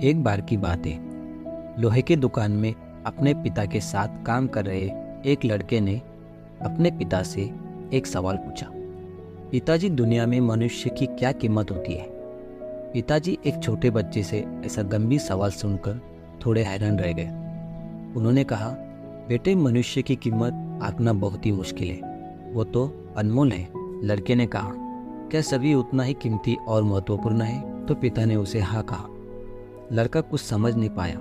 एक बार की बात है। लोहे की दुकान में अपने पिता के साथ काम कर रहे एक लड़के ने अपने पिता से एक सवाल पूछा। पिताजी, दुनिया में मनुष्य की क्या कीमत होती है? पिताजी एक छोटे बच्चे से ऐसा गंभीर सवाल सुनकर थोड़े हैरान रह गए। उन्होंने कहा, बेटे, मनुष्य की कीमत आंकना बहुत ही मुश्किल है, वो तो अनमोल है। लड़के ने कहा, क्या सभी उतना ही कीमती और महत्वपूर्ण है? तो पिता ने उसे हाँ कहा। लड़का कुछ समझ नहीं पाया।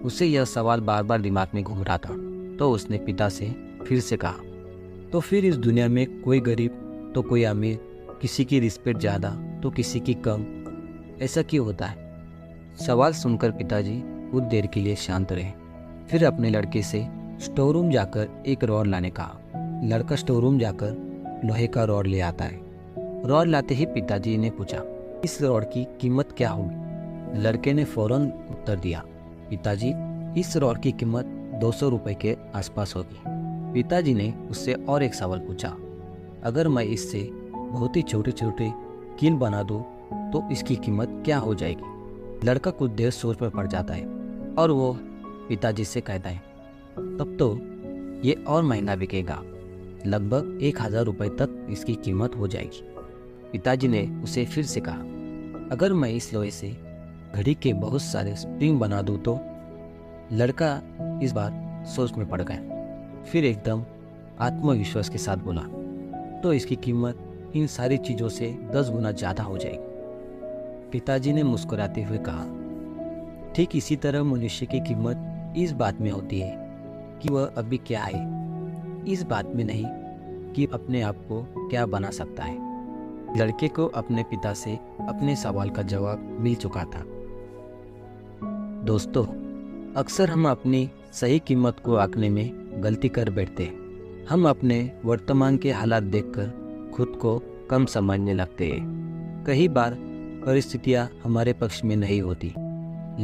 उसे यह सवाल बार बार दिमाग में घूम रहा था। तो उसने पिता से फिर से कहा, तो फिर इस दुनिया में कोई गरीब तो कोई अमीर, किसी की रिस्पेक्ट ज़्यादा तो किसी की कम, ऐसा क्यों होता है? सवाल सुनकर पिताजी कुछ देर के लिए शांत रहे। फिर अपने लड़के से स्टोर रूम जाकर एक रॉड लाने कहा। लड़का स्टोर रूम जाकर लोहे का रॉड ले आता है। रॉड लाते ही पिताजी ने पूछा, इस रॉड की कीमत क्या होगी? लड़के ने फौरन उत्तर दिया, पिताजी, इस रॉड की कीमत 200 रुपये के आसपास होगी। पिताजी ने उससे और एक सवाल पूछा, अगर मैं इससे बहुत ही छोटे छोटे कील बना दूं तो इसकी कीमत क्या हो जाएगी? लड़का कुछ देर सोच में पड़ जाता है और वो पिताजी से कहता है, तब तो ये और महंगा बिकेगा, लगभग 1000 रुपये तक इसकी कीमत हो जाएगी। पिताजी ने उसे फिर से कहा, अगर मैं इस लोहे से घड़ी के बहुत सारे स्प्रिंग बना दूं तो? लड़का इस बार सोच में पड़ गया। फिर एकदम आत्मविश्वास के साथ बोला, तो इसकी कीमत इन सारी चीज़ों से 10 गुना ज़्यादा हो जाएगी। पिताजी ने मुस्कुराते हुए कहा, ठीक इसी तरह मनुष्य की कीमत इस बात में होती है कि वह अभी क्या है, इस बात में नहीं कि अपने आप को क्या बना सकता है। लड़के को अपने पिता से अपने सवाल का जवाब मिल चुका था। दोस्तों, अक्सर हम अपनी सही कीमत को आंकने में गलती कर बैठते हैं। हम अपने वर्तमान के हालात देखकर खुद को कम समझने लगते हैं। कई बार परिस्थितियां हमारे पक्ष में नहीं होती,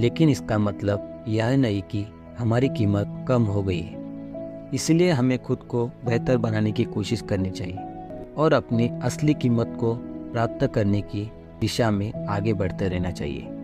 लेकिन इसका मतलब यह नहीं कि हमारी कीमत कम हो गई है। इसलिए हमें खुद को बेहतर बनाने की कोशिश करनी चाहिए और अपनी असली कीमत को प्राप्त करने की दिशा में आगे बढ़ते रहना चाहिए।